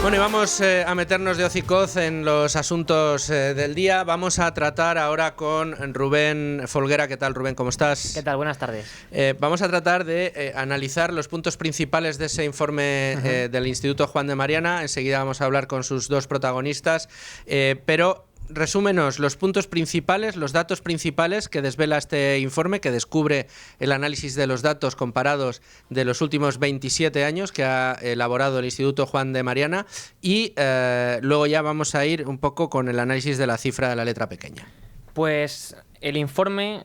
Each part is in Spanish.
Bueno, y vamos a meternos de hocicoz en los asuntos del día. Vamos a tratar ahora con Rubén Folguera. ¿Qué tal, Rubén? ¿Cómo estás? ¿Qué tal? Buenas tardes. Vamos a tratar de analizar los puntos principales de ese informe del Instituto Juan de Mariana. Enseguida vamos a hablar con sus dos protagonistas, pero resúmenos los puntos principales, los datos principales que desvela este informe, que descubre el análisis de los datos comparados de los últimos 27 años que ha elaborado el Instituto Juan de Mariana, y luego ya vamos a ir un poco con el análisis de la cifra de la letra pequeña. Pues el informe,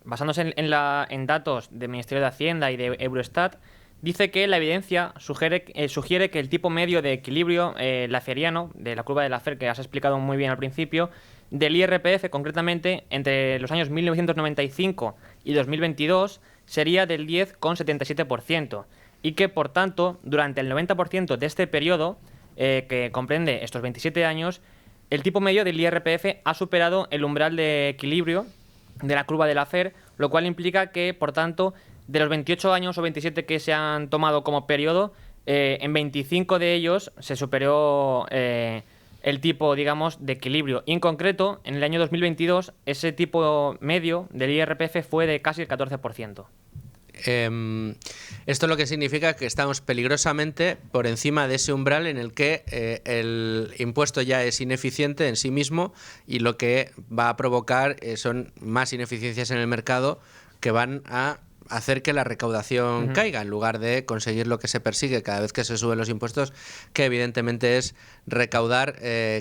basándose en datos del Ministerio de Hacienda y de Eurostat, dice que la evidencia sugiere que el tipo medio de equilibrio laferiano, de la curva de Laffer, que has explicado muy bien al principio, del IRPF concretamente, entre los años 1995 y 2022, sería del 10,77%, y que, por tanto, durante el 90% de este periodo, que comprende estos 27 años, el tipo medio del IRPF ha superado el umbral de equilibrio de la curva de Laffer, lo cual implica que, por tanto, de los 28 años o 27 que se han tomado como periodo, en 25 de ellos se superó el tipo, digamos, de equilibrio. Y en concreto, en el año 2022, ese tipo medio del IRPF fue de casi el 14%. Esto lo que significa que estamos peligrosamente por encima de ese umbral en el que el impuesto ya es ineficiente en sí mismo, y lo que va a provocar son más ineficiencias en el mercado que van a hacer que la recaudación caiga, en lugar de conseguir lo que se persigue cada vez que se suben los impuestos, que evidentemente es recaudar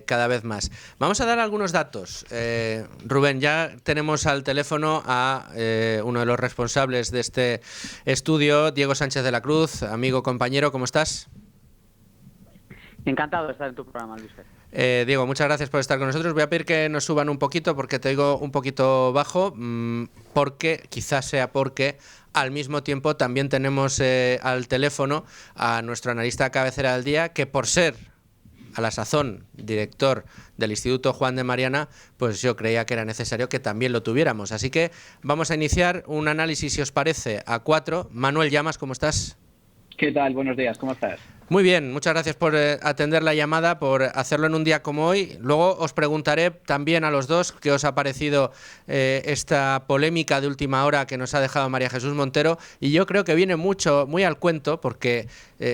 cada vez más. Vamos a dar algunos datos. Rubén, ya tenemos al teléfono a uno de los responsables de este estudio, Diego Sánchez de la Cruz. Amigo, compañero, ¿cómo estás? Encantado de estar en tu programa, Luis. Diego, muchas gracias por estar con nosotros. Voy a pedir que nos suban un poquito porque te oigo un poquito bajo, porque quizás sea porque al mismo tiempo también tenemos al teléfono a nuestro analista cabecera del día, que por ser a la sazón director del Instituto Juan de Mariana, pues yo creía que era necesario que también lo tuviéramos. Así que vamos a iniciar un análisis, si os parece, a 4. Manuel Llamas, ¿cómo estás? ¿Qué tal? Buenos días, ¿cómo estás? Muy bien, muchas gracias por atender la llamada, por hacerlo en un día como hoy. Luego os preguntaré también a los dos qué os ha parecido esta polémica de última hora que nos ha dejado María Jesús Montero, y yo creo que viene muy al cuento, porque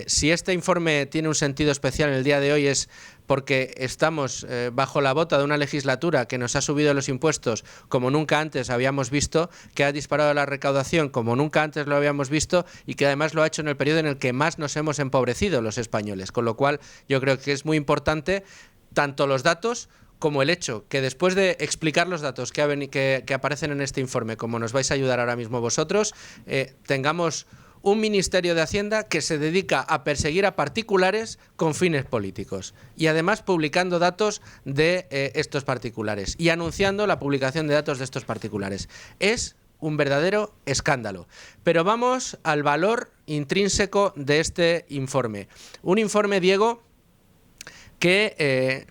si este informe tiene un sentido especial en el día de hoy es porque estamos bajo la bota de una legislatura que nos ha subido los impuestos como nunca antes habíamos visto, que ha disparado la recaudación como nunca antes lo habíamos visto, y que además lo ha hecho en el periodo en el que más nos hemos empobrecido los españoles. Con lo cual yo creo que es muy importante tanto los datos como el hecho que, después de explicar los datos que aparecen en este informe, como nos vais a ayudar ahora mismo vosotros, tengamos un Ministerio de Hacienda que se dedica a perseguir a particulares con fines políticos, y además publicando datos de estos particulares y anunciando la publicación de datos de estos particulares. Es un verdadero escándalo. Pero vamos al valor intrínseco de este informe. Un informe, Diego, que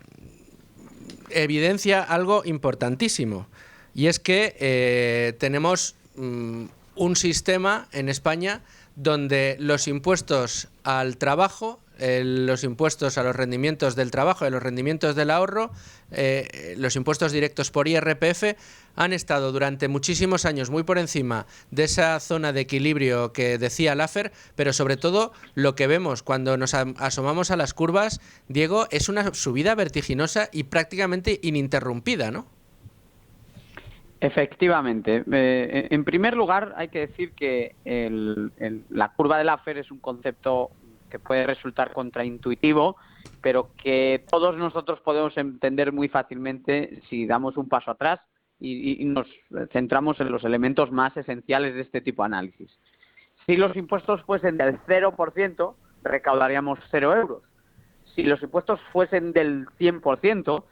evidencia algo importantísimo, y es que tenemos un sistema en España donde los impuestos al trabajo, los impuestos a los rendimientos del trabajo y los rendimientos del ahorro, los impuestos directos por IRPF, han estado durante muchísimos años muy por encima de esa zona de equilibrio que decía Laffer, pero sobre todo lo que vemos cuando nos asomamos a las curvas, Diego, es una subida vertiginosa y prácticamente ininterrumpida, ¿no? Efectivamente. En primer lugar, hay que decir que la curva de Laffer es un concepto que puede resultar contraintuitivo, pero que todos nosotros podemos entender muy fácilmente si damos un paso atrás y nos centramos en los elementos más esenciales de este tipo de análisis. Si los impuestos fuesen del 0%, recaudaríamos 0 euros. Si los impuestos fuesen del 100%,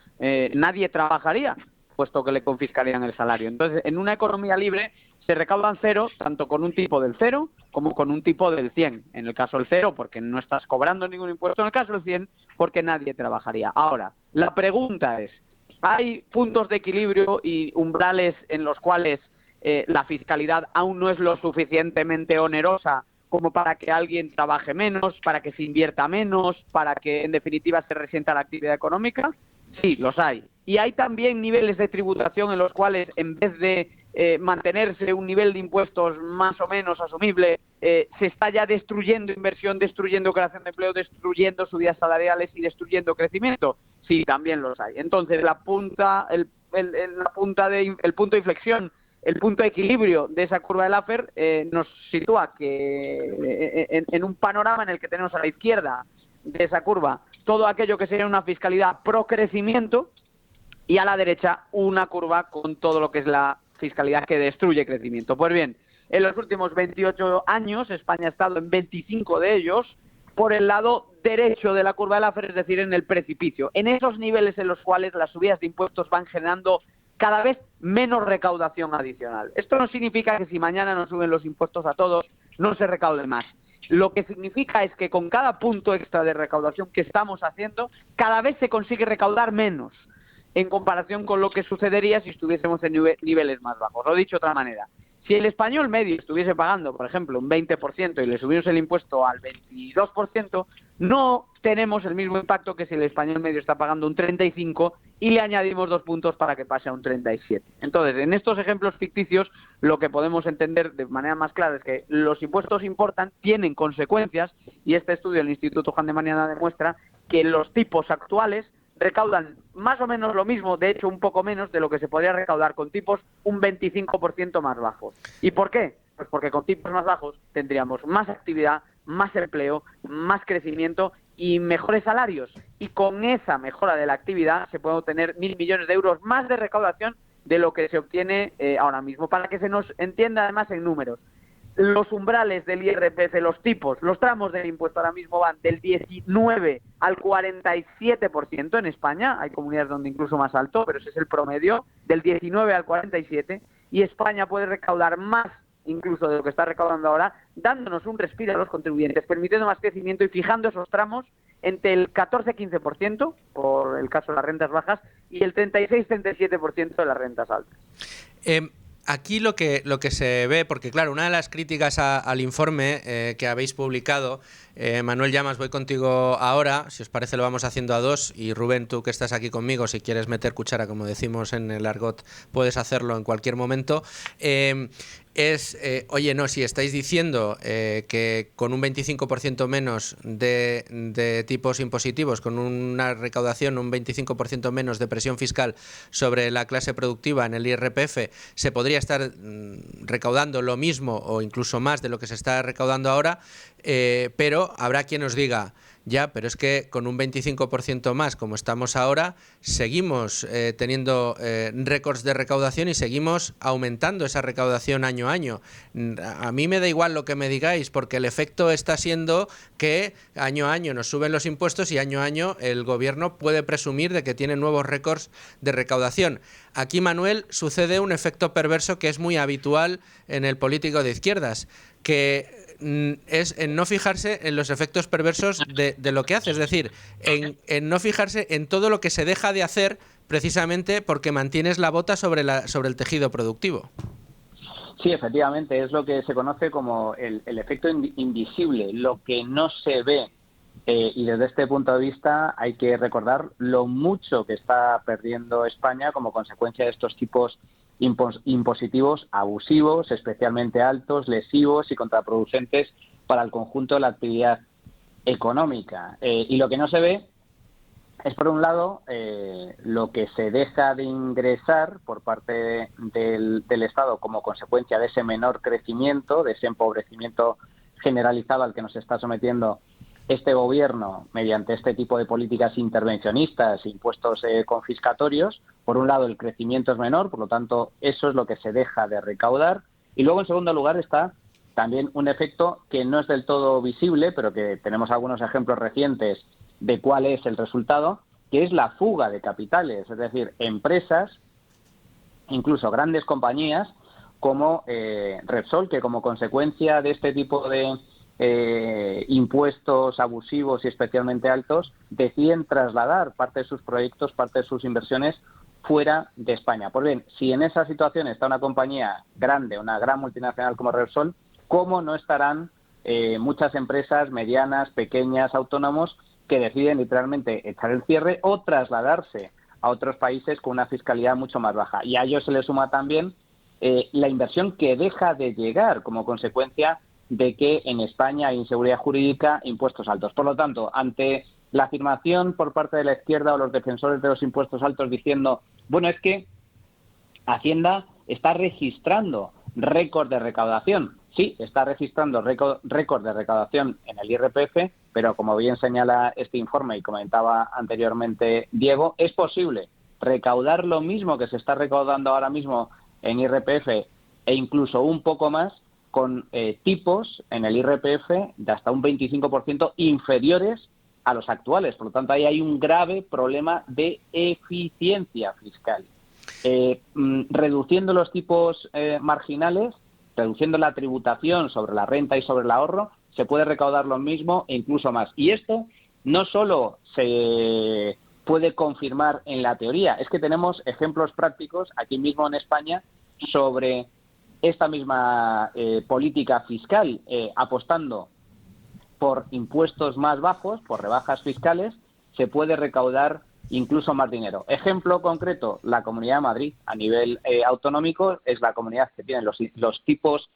nadie trabajaría, puesto que le confiscarían el salario. Entonces, en una economía libre se recaudan 0, tanto con un tipo del 0 como con un tipo del 100. En el caso del 0, porque no estás cobrando ningún impuesto. En el caso del 100, porque nadie trabajaría. Ahora, la pregunta es, ¿hay puntos de equilibrio y umbrales en los cuales la fiscalidad aún no es lo suficientemente onerosa como para que alguien trabaje menos, para que se invierta menos, para que en definitiva se resienta la actividad económica? Sí, los hay. Y hay también niveles de tributación en los cuales, en vez de mantenerse un nivel de impuestos más o menos asumible, se está ya destruyendo inversión, destruyendo creación de empleo, destruyendo subidas salariales y destruyendo crecimiento. Sí, también los hay. Entonces, el punto de inflexión, el punto de equilibrio de esa curva de Laffer nos sitúa que en un panorama en el que tenemos a la izquierda de esa curva todo aquello que sería una fiscalidad pro crecimiento, y a la derecha una curva con todo lo que es la fiscalidad que destruye crecimiento. Pues bien, en los últimos 28 años España ha estado en 25 de ellos por el lado derecho de la curva de Laffer, es decir, en el precipicio, en esos niveles en los cuales las subidas de impuestos van generando cada vez menos recaudación adicional. Esto no significa que si mañana nos suben los impuestos a todos no se recaude más. Lo que significa es que con cada punto extra de recaudación que estamos haciendo, cada vez se consigue recaudar menos en comparación con lo que sucedería si estuviésemos en niveles más bajos. Lo he dicho de otra manera. Si el español medio estuviese pagando, por ejemplo, un 20% y le subimos el impuesto al 22%, no tenemos el mismo impacto que si el español medio está pagando un 35% y le añadimos 2 puntos para que pase a un 37%. Entonces, en estos ejemplos ficticios, lo que podemos entender de manera más clara es que los impuestos importan, tienen consecuencias, y este estudio del Instituto Juan de Mariana demuestra que los tipos actuales recaudan más o menos lo mismo, de hecho un poco menos de lo que se podría recaudar con tipos un 25% más bajos. ¿Y por qué? Pues porque con tipos más bajos tendríamos más actividad, más empleo, más crecimiento y mejores salarios. Y con esa mejora de la actividad se pueden obtener 1.000 millones de euros más de recaudación de lo que se obtiene ahora mismo. Para que se nos entienda además en números, los umbrales del IRPF, los tipos, los tramos del impuesto ahora mismo van del 19 al 47% en España. Hay comunidades donde incluso más alto, pero ese es el promedio, del 19 al 47%, y España puede recaudar más incluso de lo que está recaudando ahora, dándonos un respiro a los contribuyentes, permitiendo más crecimiento y fijando esos tramos entre el 14-15%, por el caso de las rentas bajas, y el 36-37% de las rentas altas. Aquí lo que se ve, porque claro, una de las críticas al informe que habéis publicado, Manuel Llamas, voy contigo ahora, si os parece lo vamos haciendo a dos, y Rubén, tú que estás aquí conmigo, si quieres meter cuchara, como decimos en el argot, puedes hacerlo en cualquier momento. Oye, no, si estáis diciendo que con un 25% menos de tipos impositivos, con una recaudación, un 25% menos de presión fiscal sobre la clase productiva en el IRPF, se podría estar recaudando lo mismo o incluso más de lo que se está recaudando ahora, pero habrá quien os diga, ya, pero es que con un 25% más, como estamos ahora, seguimos teniendo récords de recaudación y seguimos aumentando esa recaudación año a año. A mí me da igual lo que me digáis, porque el efecto está siendo que año a año nos suben los impuestos y año a año el gobierno puede presumir de que tiene nuevos récords de recaudación. Aquí, Manuel, sucede un efecto perverso que es muy habitual en el político de izquierdas, que es en no fijarse en los efectos perversos de lo que hace, es decir, en no fijarse en todo lo que se deja de hacer precisamente porque mantienes la bota sobre el tejido productivo. Sí, efectivamente, es lo que se conoce como el efecto invisible, lo que no se ve. Y desde este punto de vista hay que recordar lo mucho que está perdiendo España como consecuencia de estos tipos impositivos abusivos, especialmente altos, lesivos y contraproducentes para el conjunto de la actividad económica. Y lo que no se ve es, por un lado, lo que se deja de ingresar por parte del Estado como consecuencia de ese menor crecimiento, de ese empobrecimiento generalizado al que nos está sometiendo este gobierno mediante este tipo de políticas intervencionistas, impuestos confiscatorios. Por un lado, el crecimiento es menor, por lo tanto, eso es lo que se deja de recaudar. Y luego, en segundo lugar, está también un efecto que no es del todo visible, pero que tenemos algunos ejemplos recientes de cuál es el resultado, que es la fuga de capitales, es decir, empresas, incluso grandes compañías, como Repsol, que como consecuencia de este tipo de impuestos abusivos y especialmente altos, deciden trasladar parte de sus proyectos, parte de sus inversiones fuera de España. Pues bien, si en esa situación está una compañía grande, una gran multinacional como Repsol, ¿cómo no estarán muchas empresas medianas, pequeñas, autónomos, que deciden literalmente echar el cierre o trasladarse a otros países con una fiscalidad mucho más baja. Y a ello se le suma también la inversión que deja de llegar como consecuencia de que en España hay inseguridad jurídica, impuestos altos. Por lo tanto, ante la afirmación por parte de la izquierda o los defensores de los impuestos altos diciendo, bueno, es que Hacienda está registrando récord de recaudación. Sí, está registrando récord de recaudación en el IRPF, pero como bien señala este informe y comentaba anteriormente Diego, es posible recaudar lo mismo que se está recaudando ahora mismo en IRPF e incluso un poco más con tipos en el IRPF de hasta un 25% inferiores a los actuales. Por lo tanto, ahí hay un grave problema de eficiencia fiscal. Reduciendo los tipos marginales, reduciendo la tributación sobre la renta y sobre el ahorro, se puede recaudar lo mismo e incluso más. Y esto no solo se puede confirmar en la teoría, es que tenemos ejemplos prácticos aquí mismo en España sobre esta misma política fiscal, apostando por impuestos más bajos, por rebajas fiscales, se puede recaudar incluso más dinero. Ejemplo concreto, la Comunidad de Madrid, a nivel autonómico, es la comunidad que tiene los tipos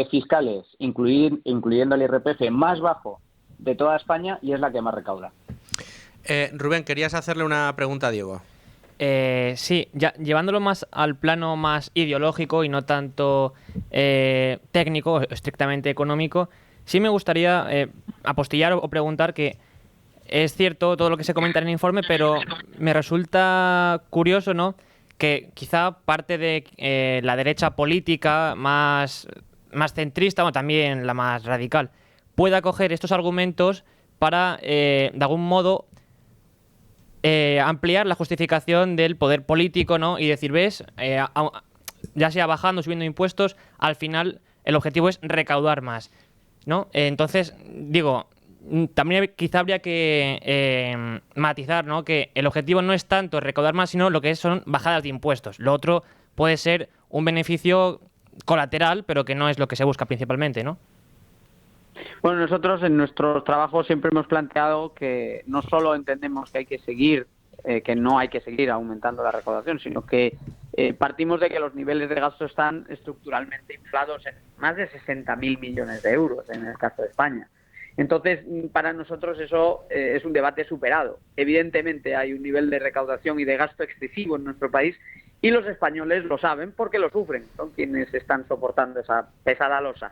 fiscales, incluyendo el IRPF, más bajo de toda España y es la que más recauda. Rubén, querías hacerle una pregunta a Diego. Sí, ya, llevándolo más al plano más ideológico y no tanto técnico, estrictamente económico, sí me gustaría apostillar o preguntar que es cierto todo lo que se comenta en el informe, pero me resulta curioso, ¿no?, que quizá parte de la derecha política más centrista, o también la más radical, pueda coger estos argumentos para, de algún modo, ampliar la justificación del poder político, ¿no? Y decir, ves, ya sea bajando o subiendo impuestos, al final el objetivo es recaudar más, ¿no? Entonces, digo, también quizá habría que matizar, ¿no?, que el objetivo no es tanto recaudar más, sino lo que son bajadas de impuestos. Lo otro puede ser un beneficio colateral, pero que no es lo que se busca principalmente, ¿no? Bueno, nosotros en nuestros trabajos siempre hemos planteado que no solo entendemos que hay que seguir, que no hay que seguir aumentando la recaudación, sino que partimos de que los niveles de gasto están estructuralmente inflados en más de 60.000 millones de euros en el caso de España. Entonces, para nosotros eso es un debate superado. Evidentemente hay un nivel de recaudación y de gasto excesivo en nuestro país y los españoles lo saben porque lo sufren, son quienes están soportando esa pesada losa.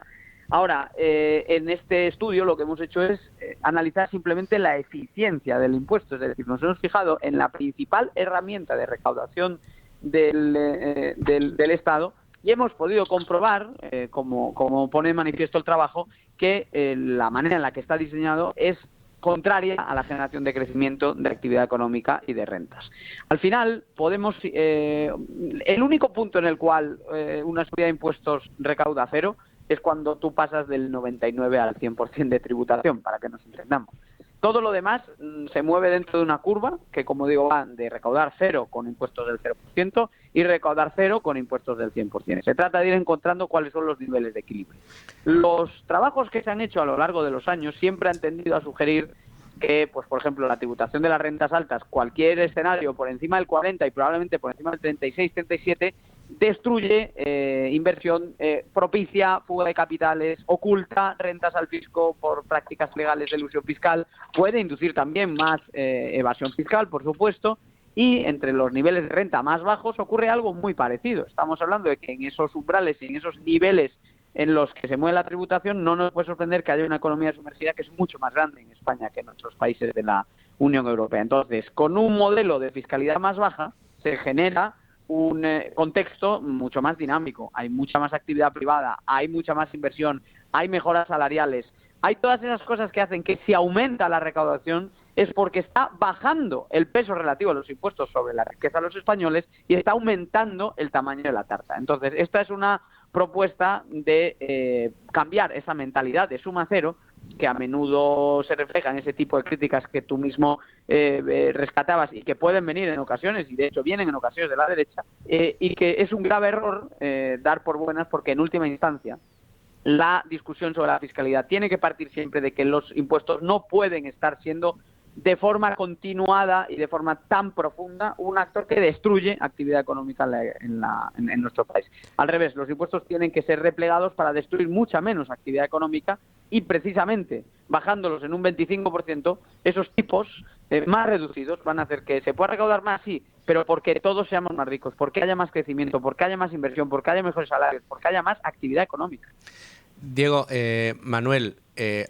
Ahora, en este estudio lo que hemos hecho es analizar simplemente la eficiencia del impuesto, es decir, nos hemos fijado en la principal herramienta de recaudación del Estado y hemos podido comprobar, como pone en manifiesto el trabajo, que la manera en la que está diseñado es contraria a la generación de crecimiento, de actividad económica y de rentas. Al final, podemos el único punto en el cual una subida de impuestos recauda cero es cuando tú pasas del 99 al 100% de tributación, para que nos entendamos. Todo lo demás se mueve dentro de una curva que, como digo, va de recaudar cero con impuestos del 0% y recaudar cero con impuestos del 100%. Se trata de ir encontrando cuáles son los niveles de equilibrio. Los trabajos que se han hecho a lo largo de los años siempre han tendido a sugerir que, pues, por ejemplo, la tributación de las rentas altas, cualquier escenario por encima del 40 y probablemente por encima del 36, 37, destruye inversión, propicia fuga de capitales, oculta rentas al fisco por prácticas legales de elusión fiscal, puede inducir también más evasión fiscal, por supuesto, y entre los niveles de renta más bajos ocurre algo muy parecido. Estamos hablando de que en esos umbrales y en esos niveles en los que se mueve la tributación no nos puede sorprender que haya una economía sumergida que es mucho más grande en España que en otros países de la Unión Europea. Entonces, con un modelo de fiscalidad más baja se genera un contexto mucho más dinámico, hay mucha más actividad privada, hay mucha más inversión, hay mejoras salariales, hay todas esas cosas que hacen que si aumenta la recaudación es porque está bajando el peso relativo de los impuestos sobre la riqueza de los españoles y está aumentando el tamaño de la tarta. Entonces, esta es una propuesta de cambiar esa mentalidad de suma cero, que a menudo se refleja en ese tipo de críticas que tú mismo rescatabas y que pueden venir en ocasiones, y de hecho vienen en ocasiones de la derecha, y que es un grave error dar por buenas porque en última instancia la discusión sobre la fiscalidad tiene que partir siempre de que los impuestos no pueden estar siendo de forma continuada y de forma tan profunda un actor que destruye actividad económica en nuestro país. Al revés, los impuestos tienen que ser replegados para destruir mucha menos actividad económica y precisamente bajándolos en un 25%, esos tipos más reducidos van a hacer que se pueda recaudar más, sí, pero porque todos seamos más ricos, porque haya más crecimiento, porque haya más inversión, porque haya mejores salarios, porque haya más actividad económica. Diego, Manuel,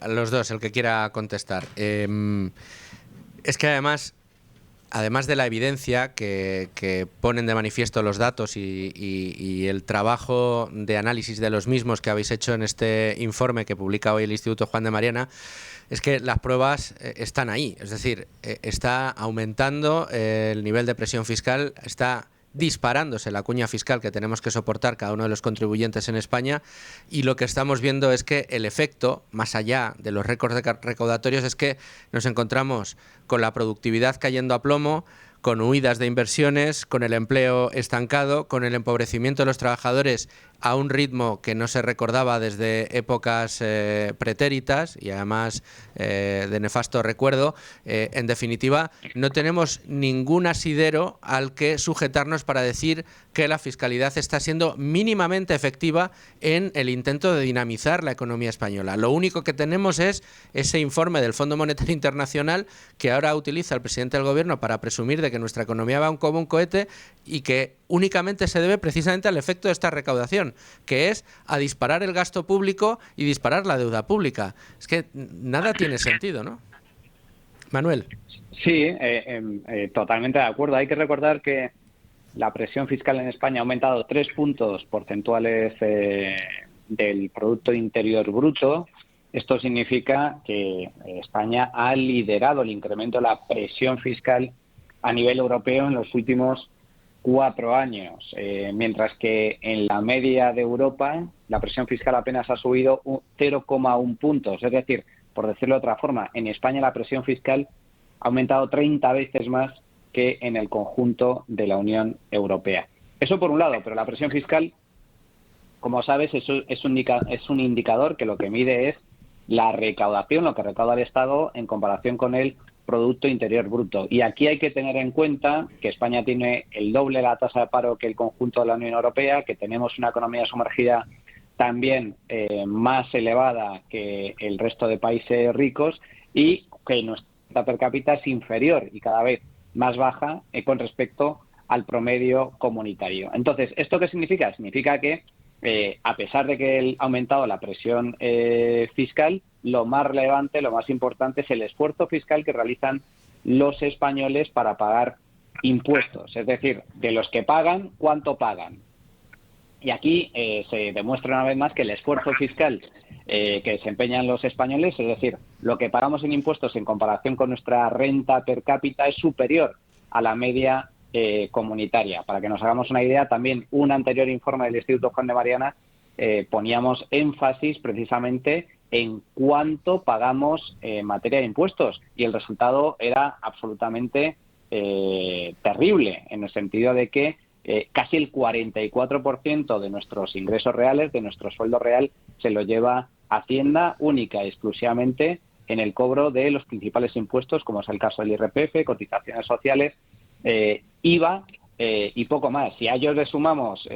los dos, el que quiera contestar. Es que además de la evidencia que ponen de manifiesto los datos y el trabajo de análisis de los mismos que habéis hecho en este informe que publica hoy el Instituto Juan de Mariana, es que las pruebas están ahí. Es decir, está aumentando el nivel de presión fiscal, está disparándose la cuña fiscal que tenemos que soportar cada uno de los contribuyentes en España, y lo que estamos viendo es que el efecto, más allá de los récords recaudatorios, es que nos encontramos con la productividad cayendo a plomo, con huidas de inversiones, con el empleo estancado, con el empobrecimiento de los trabajadores a un ritmo que no se recordaba desde épocas pretéritas y además de nefasto recuerdo. En definitiva, no tenemos ningún asidero al que sujetarnos para decir que la fiscalidad está siendo mínimamente efectiva en el intento de dinamizar la economía española. Lo único que tenemos es ese informe del Fondo Monetario Internacional que ahora utiliza el presidente del Gobierno para presumir de que nuestra economía va como un cohete y que únicamente se debe precisamente al efecto de esta recaudación, que es a disparar el gasto público y disparar la deuda pública. Es que nada tiene sentido, ¿no? Manuel. Sí, totalmente de acuerdo. Hay que recordar que la presión fiscal en España ha aumentado 3 puntos porcentuales del Producto Interior Bruto. Esto significa que España ha liderado el incremento de la presión fiscal a nivel europeo en los últimos 4 años, mientras que en la media de Europa la presión fiscal apenas ha subido 0,1 puntos. Es decir, por decirlo de otra forma, en España la presión fiscal ha aumentado 30 veces más que en el conjunto de la Unión Europea. Eso por un lado, pero la presión fiscal, como sabes, es un indicador que lo que mide es la recaudación, lo que recauda el Estado en comparación con el Producto Interior Bruto. Y aquí hay que tener en cuenta que España tiene el doble la tasa de paro que el conjunto de la Unión Europea, que tenemos una economía sumergida también más elevada que el resto de países ricos y que nuestra per cápita es inferior y cada vez más baja con respecto al promedio comunitario. Entonces, ¿esto qué significa? Significa que a pesar de que ha aumentado la presión fiscal, lo más relevante, lo más importante es el esfuerzo fiscal que realizan los españoles para pagar impuestos. Es decir, de los que pagan, ¿cuánto pagan? Y aquí se demuestra una vez más que el esfuerzo fiscal que desempeñan los españoles, es decir, lo que pagamos en impuestos en comparación con nuestra renta per cápita, es superior a la media comunitaria. Para que nos hagamos una idea, también un anterior informe del Instituto Juan de Mariana poníamos énfasis precisamente en cuánto pagamos en materia de impuestos y el resultado era absolutamente terrible, en el sentido de que casi el 44% de nuestros ingresos reales, de nuestro sueldo real, se lo lleva Hacienda única y exclusivamente en el cobro de los principales impuestos, como es el caso del IRPF, cotizaciones sociales, IVA y poco más. Si a ellos le sumamos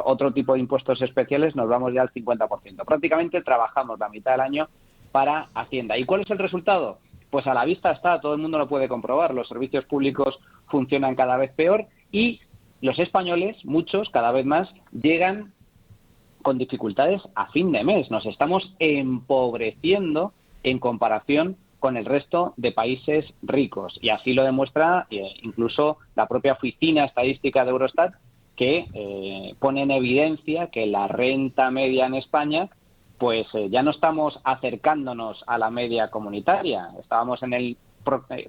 otro tipo de impuestos especiales, nos vamos ya al 50%. Prácticamente trabajamos la mitad del año para Hacienda. ¿Y cuál es el resultado? Pues a la vista está, todo el mundo lo puede comprobar. Los servicios públicos funcionan cada vez peor y los españoles, muchos, cada vez más, llegan con dificultades a fin de mes. Nos estamos empobreciendo en comparación con el resto de países ricos. Y así lo demuestra incluso la propia Oficina Estadística de Eurostat, que pone en evidencia que la renta media en España, pues ya no estamos acercándonos a la media comunitaria. Estábamos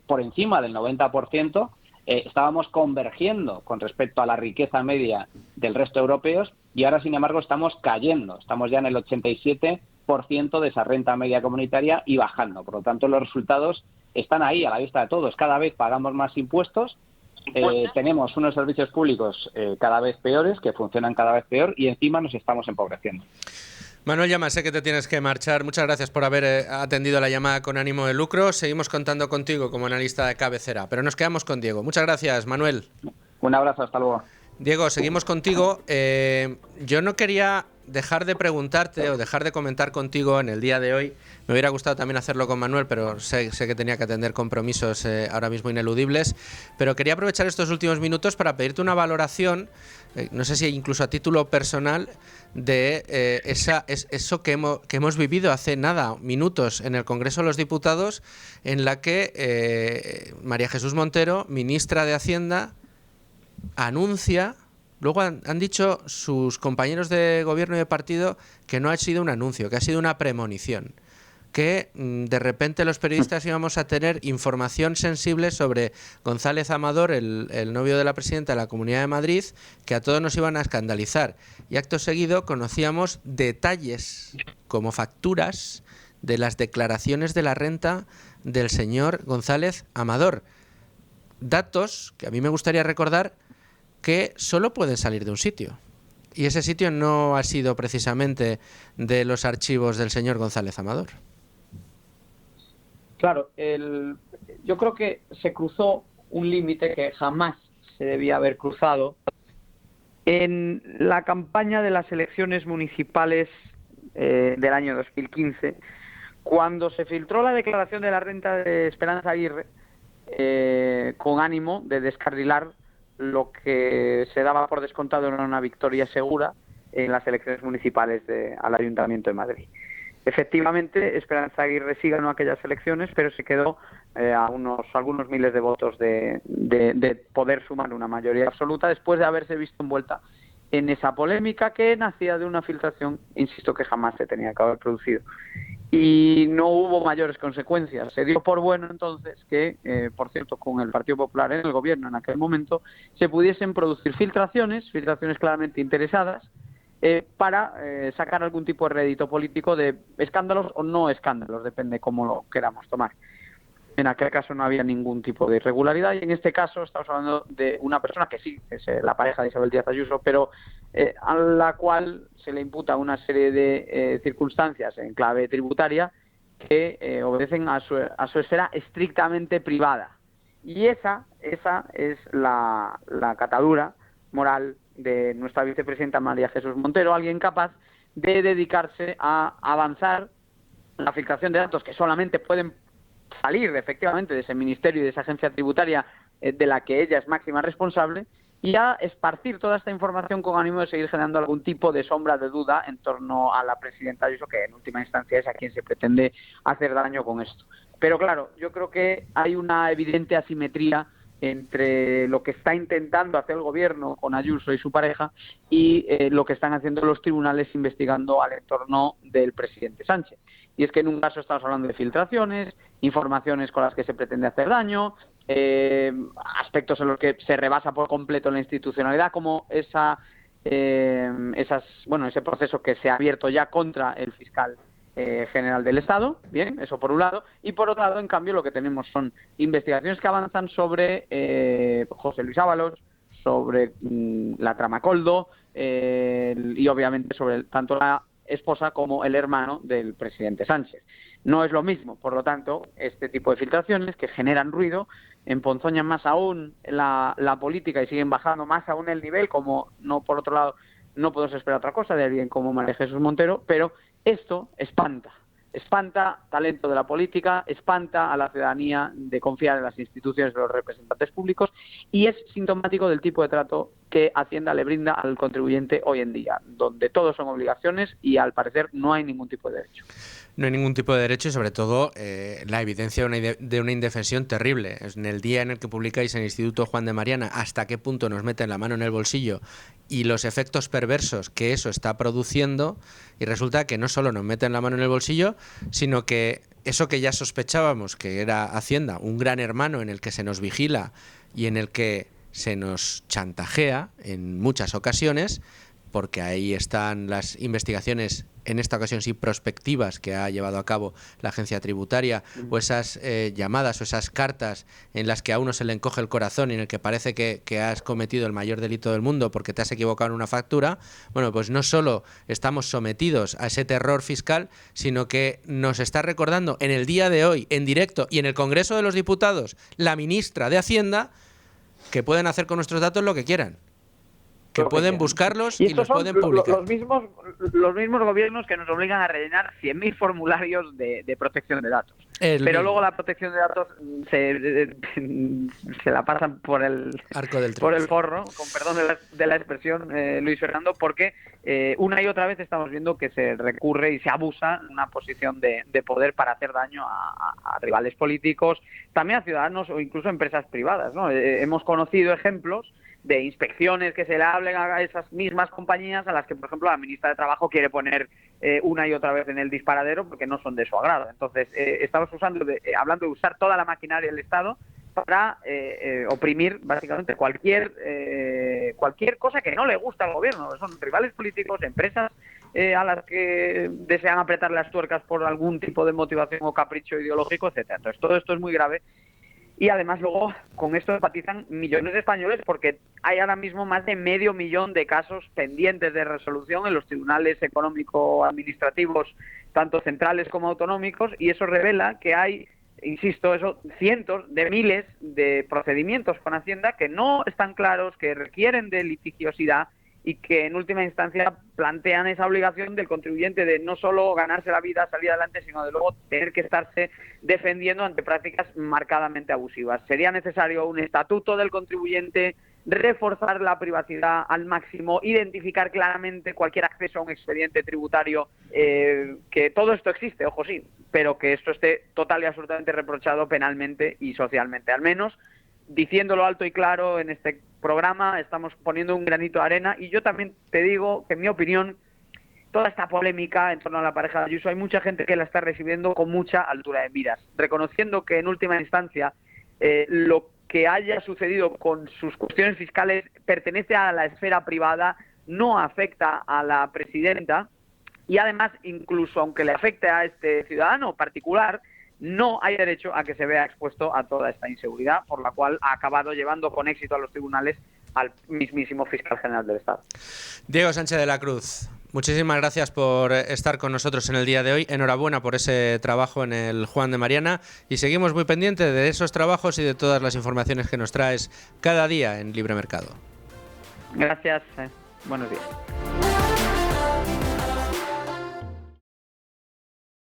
por encima del 90%, estábamos convergiendo con respecto a la riqueza media del resto de europeos y ahora, sin embargo, estamos cayendo. Estamos ya en el 87% de esa renta media comunitaria y bajando. Por lo tanto, los resultados están ahí, a la vista de todos. Cada vez pagamos más impuestos, tenemos unos servicios públicos cada vez peores, que funcionan cada vez peor y encima nos estamos empobreciendo. Manuel Llamas, sé que te tienes que marchar. Muchas gracias por haber atendido la llamada con ánimo de lucro. Seguimos contando contigo como analista de cabecera, pero nos quedamos con Diego. Muchas gracias, Manuel. Un abrazo, hasta luego. Diego, seguimos contigo. Yo no quería dejar de preguntarte o dejar de comentar contigo en el día de hoy. Me hubiera gustado también hacerlo con Manuel, pero sé que tenía que atender compromisos ahora mismo ineludibles. Pero quería aprovechar estos últimos minutos para pedirte una valoración, no sé si incluso a título personal, de eso que hemos vivido hace nada, minutos, en el Congreso de los Diputados, en la que María Jesús Montero, ministra de Hacienda, anuncia, luego han dicho sus compañeros de gobierno y de partido que no ha sido un anuncio, que ha sido una premonición, que de repente los periodistas íbamos a tener información sensible sobre González Amador, el novio de la presidenta de la Comunidad de Madrid, que a todos nos iban a escandalizar. Y acto seguido conocíamos detalles como facturas de las declaraciones de la renta del señor González Amador. Datos que a mí me gustaría recordar que solo pueden salir de un sitio. Y ese sitio no ha sido precisamente de los archivos del señor González Amador. Claro, yo creo que se cruzó un límite que jamás se debía haber cruzado en la campaña de las elecciones municipales del año 2015, cuando se filtró la declaración de la renta de Esperanza Aguirre con ánimo de descarrilar lo que se daba por descontado era una victoria segura en las elecciones municipales al Ayuntamiento de Madrid. Efectivamente, Esperanza Aguirre sí ganó aquellas elecciones, pero se quedó a algunos miles de votos de poder sumar una mayoría absoluta después de haberse visto envuelta en esa polémica que nacía de una filtración, insisto, que jamás se tenía que haber producido. Y no hubo mayores consecuencias. Se dio por bueno entonces que, por cierto, con el Partido Popular en el gobierno en aquel momento, se pudiesen producir filtraciones claramente interesadas, para sacar algún tipo de rédito político de escándalos o no escándalos, depende cómo lo queramos tomar. En aquel caso no había ningún tipo de irregularidad y en este caso estamos hablando de una persona que sí, es la pareja de Isabel Díaz Ayuso, pero a la cual se le imputa una serie de circunstancias en clave tributaria que obedecen a su esfera estrictamente privada. Y esa es la catadura moral de nuestra vicepresidenta María Jesús Montero, alguien capaz de dedicarse a avanzar la filtración de datos que solamente pueden salir efectivamente de ese ministerio y de esa agencia tributaria de la que ella es máxima responsable, y a esparcir toda esta información con ánimo de seguir generando algún tipo de sombra de duda en torno a la presidenta Ayuso, que en última instancia es a quien se pretende hacer daño con esto. Pero claro, yo creo que hay una evidente asimetría entre lo que está intentando hacer el gobierno con Ayuso y su pareja y lo que están haciendo los tribunales investigando al entorno del presidente Sánchez. Y es que en un caso estamos hablando de filtraciones, informaciones con las que se pretende hacer daño, aspectos en los que se rebasa por completo la institucionalidad, como ese proceso que se ha abierto ya contra el fiscal general del Estado. Bien, eso por un lado, y por otro lado, en cambio, lo que tenemos son investigaciones que avanzan sobre José Luis Ábalos, sobre la trama Coldo, y obviamente sobre tanto la esposa como el hermano del presidente Sánchez. No es lo mismo, por lo tanto, este tipo de filtraciones que generan ruido, emponzoñan más aún la política y siguen bajando más aún el nivel, como no, por otro lado, no podemos esperar otra cosa de alguien como María Jesús Montero, pero esto espanta talento de la política, espanta a la ciudadanía de confiar en las instituciones de los representantes públicos, y es sintomático del tipo de trato que Hacienda le brinda al contribuyente hoy en día, donde todos son obligaciones y al parecer no hay ningún tipo de derecho. No hay ningún tipo de derecho y sobre todo la evidencia de una indefensión terrible. En el día en el que publicáis en el Instituto Juan de Mariana hasta qué punto nos meten la mano en el bolsillo y los efectos perversos que eso está produciendo, y resulta que no solo nos meten la mano en el bolsillo, sino que eso que ya sospechábamos que era Hacienda, un gran hermano en el que se nos vigila y en el que se nos chantajea en muchas ocasiones, porque ahí están las investigaciones, en esta ocasión sí prospectivas, que ha llevado a cabo la agencia tributaria, o esas llamadas o esas cartas en las que a uno se le encoge el corazón y en el que parece que has cometido el mayor delito del mundo porque te has equivocado en una factura, bueno, pues no solo estamos sometidos a ese terror fiscal, sino que nos está recordando en el día de hoy, en directo y en el Congreso de los Diputados, la ministra de Hacienda, que pueden hacer con nuestros datos lo que quieran. Que pueden buscarlos y los pueden publicar. Los mismos gobiernos que nos obligan a rellenar 100.000 formularios de protección de datos. Pero luego la protección de datos se la pasan por el arco del por el forro, con perdón de la expresión, Luis Fernando, porque una y otra vez estamos viendo que se recurre y se abusa en una posición de poder para hacer daño a rivales políticos, también a ciudadanos o incluso a empresas privadas, ¿no? Hemos conocido ejemplos de inspecciones que se le hablen a esas mismas compañías a las que, por ejemplo, la ministra de Trabajo quiere poner una y otra vez en el disparadero porque no son de su agrado. Entonces, estamos hablando de usar toda la maquinaria del Estado para oprimir básicamente cualquier cosa que no le gusta al gobierno. Son rivales políticos, empresas a las que desean apretar las tuercas por algún tipo de motivación o capricho ideológico, etcétera. Entonces, todo esto es muy grave. Y además luego con esto empatizan millones de españoles porque hay ahora mismo más de 500.000 de casos pendientes de resolución en los tribunales económico-administrativos, tanto centrales como autonómicos, y eso revela que hay, insisto, cientos de miles de procedimientos con Hacienda que no están claros, que requieren de litigiosidad y que en última instancia plantean esa obligación del contribuyente de no solo ganarse la vida, salir adelante, sino de luego tener que estarse defendiendo ante prácticas marcadamente abusivas. Sería necesario un estatuto del contribuyente, reforzar la privacidad al máximo, identificar claramente cualquier acceso a un expediente tributario, que todo esto existe, ojo sí, pero que esto esté total y absolutamente reprochado penalmente y socialmente. Al menos, diciéndolo alto y claro en este programa, estamos poniendo un granito de arena. Y yo también te digo que, en mi opinión, toda esta polémica en torno a la pareja de Ayuso, hay mucha gente que la está recibiendo con mucha altura de miras, reconociendo que en última instancia lo que haya sucedido con sus cuestiones fiscales pertenece a la esfera privada, no afecta a la presidenta, y además, incluso aunque le afecte a este ciudadano particular, no hay derecho a que se vea expuesto a toda esta inseguridad, por la cual ha acabado llevando con éxito a los tribunales al mismísimo fiscal general del Estado. Diego Sánchez de la Cruz, muchísimas gracias por estar con nosotros en el día de hoy. Enhorabuena por ese trabajo en el Juan de Mariana y seguimos muy pendientes de esos trabajos y de todas las informaciones que nos traes cada día en Libre Mercado. Gracias. Buenos días.